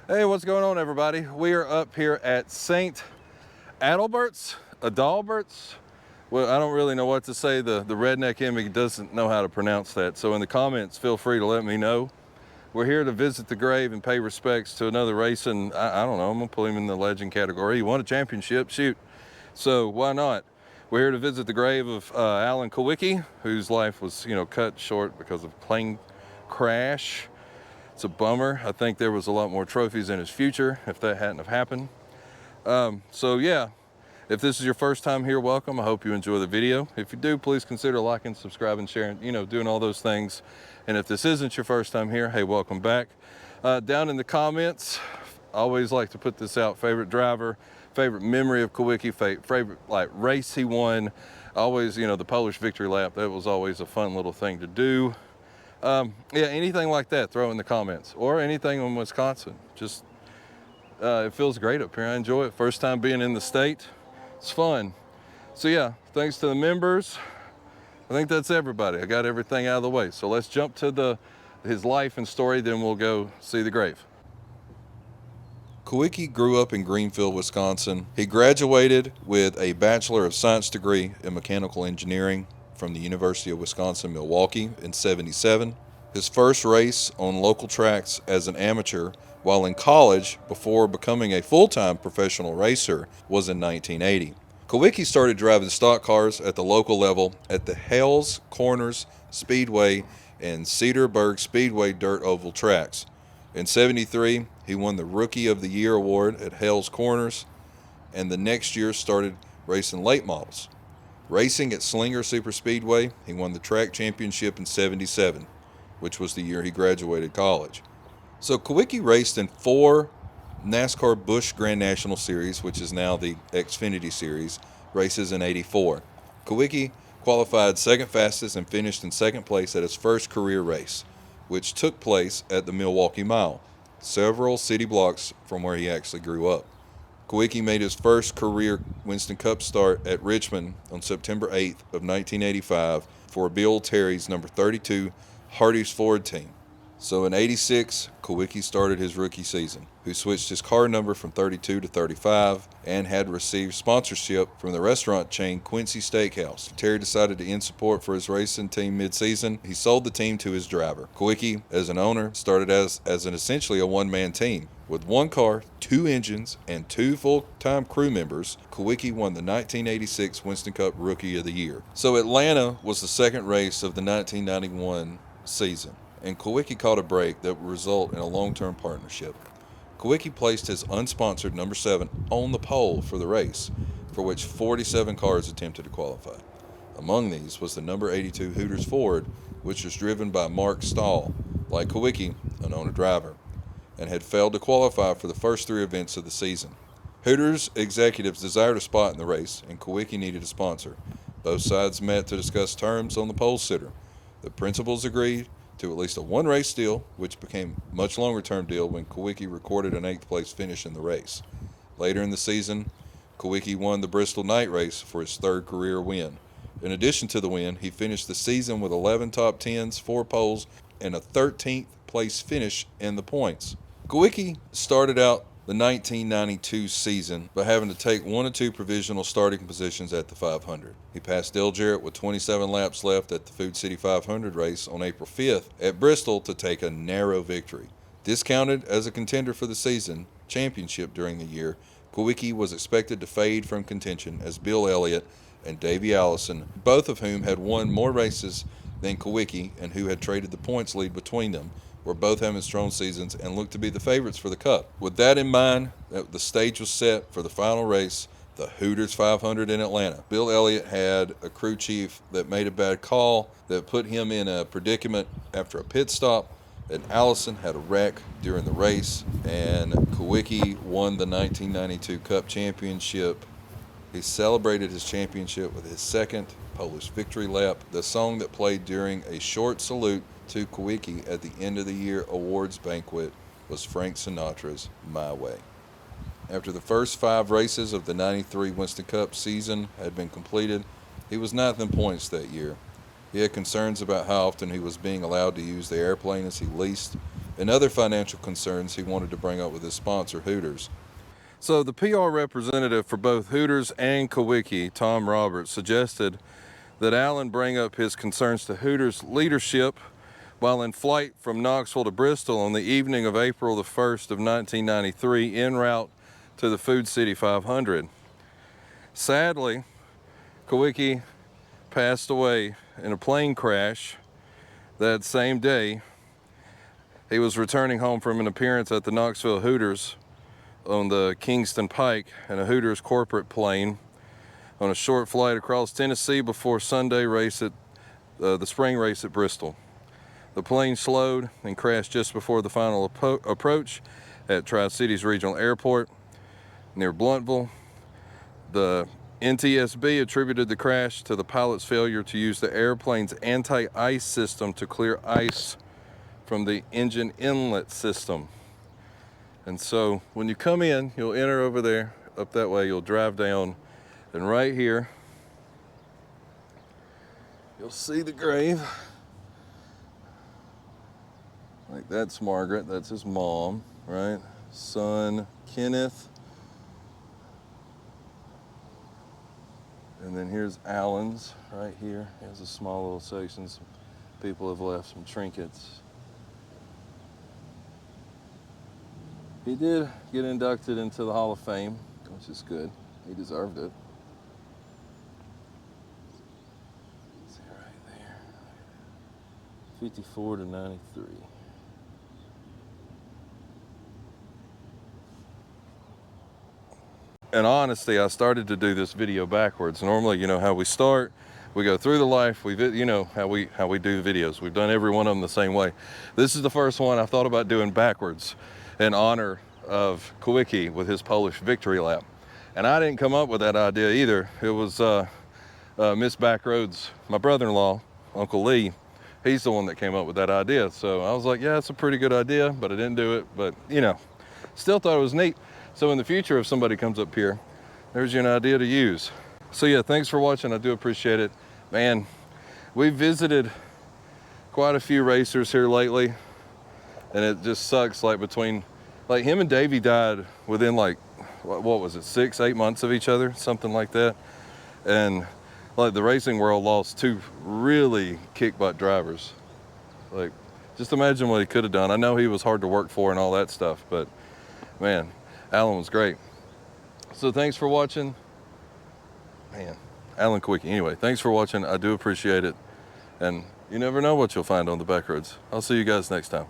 Hey, what's going on, everybody? We are up here at St. Adalbert's. Well, I don't really know what to say. The redneck in me doesn't know how to pronounce that. So in the comments, feel free to let me know. We're here to visit the grave and pay respects to another racing, I don't know, I'm gonna put him in the legend category. He won a championship, shoot. So why not? We're here to visit the grave of Alan Kulwicki, whose life was, cut short because of a plane crash. It's a bummer. I think there was a lot more trophies in his future if that hadn't have happened. So yeah, if this is your first time here, welcome. I hope you enjoy the video. If you do, please consider liking, subscribing, sharing, doing all those things. And if this isn't your first time here, hey, welcome back. Down in the comments, I always like to put this out: favorite driver, favorite memory of Kulwicki, favorite race he won. Always, the Polish victory lap, that was always a fun little thing to do. Yeah, anything like that, throw in the comments, or anything on Wisconsin. Just, it feels great up here. I enjoy it. First time being in the state. It's fun. So yeah, thanks to the members. I think that's everybody. I got everything out of the way. So let's jump to his life and story, then we'll go see the grave. Kulwicki grew up in Greenfield, Wisconsin. He graduated with a Bachelor of Science degree in mechanical engineering from the University of Wisconsin-Milwaukee in '77. His first race on local tracks as an amateur while in college before becoming a full-time professional racer was in 1980. Kulwicki started driving stock cars at the local level at the Hales Corners Speedway and Cedarburg Speedway dirt oval tracks. In '73, he won the Rookie of the Year award at Hales Corners, and the next year started racing late models. Racing at Slinger Superspeedway, he won the track championship in '77, which was the year he graduated college. So Kulwicki raced in 4 NASCAR Busch Grand National Series, which is now the Xfinity Series, races in '84. Kulwicki qualified second fastest and finished in second place at his first career race, which took place at the Milwaukee Mile, several city blocks from where he actually grew up. Kulwicki made his first career Winston Cup start at Richmond on September 8th of 1985 for Bill Terry's number 32 Hardee's Ford team. So in '86, Kulwicki started his rookie season, who switched his car number from 32 to 35 and had received sponsorship from the restaurant chain Quincy Steakhouse. Terry decided to end support for his racing team mid-season. He sold the team to his driver. Kulwicki, as an owner, started as an essentially a one-man team. With 1 car, 2 engines, and 2 full-time crew members, Kulwicki won the 1986 Winston Cup Rookie of the Year. So Atlanta was the second race of the 1991 season, and Kulwicki caught a break that would result in a long-term partnership. Kulwicki placed his unsponsored number 7 on the pole for the race, for which 47 cars attempted to qualify. Among these was the number 82 Hooters Ford, which was driven by Mark Stahl, like Kulwicki, an owner driver, and had failed to qualify for the first 3 events of the season. Hooters executives desired a spot in the race, and Kulwicki needed a sponsor. Both sides met to discuss terms on the pole sitter. The principals agreed to at least a 1-race deal, which became a much longer-term deal when Kulwicki recorded an 8th-place finish in the race. Later in the season, Kulwicki won the Bristol Night Race for his 3rd career win. In addition to the win, he finished the season with 11 top 10s, 4 poles, and a 13th-place finish in the points. Kulwicki started out the 1992 season by having to take 1 or 2 provisional starting positions at the 500. He passed Dale Jarrett with 27 laps left at the Food City 500 race on April 5th at Bristol to take a narrow victory. Discounted as a contender for the season championship during the year, Kulwicki was expected to fade from contention as Bill Elliott and Davey Allison, both of whom had won more races than Kulwicki and who had traded the points lead between them, were both having strong seasons and looked to be the favorites for the Cup. With that in mind, the stage was set for the final race, the Hooters 500 in Atlanta. Bill Elliott had a crew chief that made a bad call that put him in a predicament after a pit stop, and Allison had a wreck during the race, and Kulwicki won the 1992 Cup Championship. He celebrated his championship with his 2nd Polish victory lap. The song that played during a short salute to Kulwicki at the end of the year awards banquet was Frank Sinatra's My Way. After the first 5 races of the '93 Winston Cup season had been completed, he was 9th in points that year. He had concerns about how often he was being allowed to use the airplane as he leased and other financial concerns he wanted to bring up with his sponsor, Hooters. So the PR representative for both Hooters and Kulwicki, Tom Roberts, suggested that Allen bring up his concerns to Hooters leadership while in flight from Knoxville to Bristol on the evening of April the 1st of 1993 en route to the Food City 500. Sadly, Kulwicki passed away in a plane crash that same day. He was returning home from an appearance at the Knoxville Hooters on the Kingston Pike in a Hooters corporate plane on a short flight across Tennessee before Sunday race at the spring race at Bristol. The plane slowed and crashed just before the final approach at Tri-Cities Regional Airport near Blountville. The NTSB attributed the crash to the pilot's failure to use the airplane's anti-ice system to clear ice from the engine inlet system. And so when you come in, you'll enter over there, up that way, you'll drive down, and right here, you'll see the grave. Like that's Margaret, that's his mom, right? Son, Kenneth. And then here's Allen's right here. Here's a small little section. Some people have left some trinkets. He did get inducted into the Hall of Fame, which is good. He deserved it. See right there. 54 to 93. In honesty, I started to do this video backwards. Normally, you know how we start, we go through the life, you know how we do videos. We've done every one of them the same way. This is the first one I thought about doing backwards in honor of Kulwicki with his Polish victory lap. And I didn't come up with that idea either. It was Miss Backroads, my brother-in-law, Uncle Lee. He's the one that came up with that idea. So I was like, yeah, it's a pretty good idea, but I didn't do it. But you know, still thought it was neat. So in the future, if somebody comes up here, there's an idea to use. So yeah, thanks for watching. I do appreciate it. Man, we visited quite a few racers here lately, and it just sucks. Like him and Davey died within like, what was it, 6-8 months of each other, something like that. And like the racing world lost two really kick-butt drivers. Like, just imagine what he could have done. I know he was hard to work for and all that stuff, but man, Allen was great. So thanks for watching. Man, Allen Kulwicki. Anyway, thanks for watching. I do appreciate it. And you never know what you'll find on the back roads. I'll see you guys next time.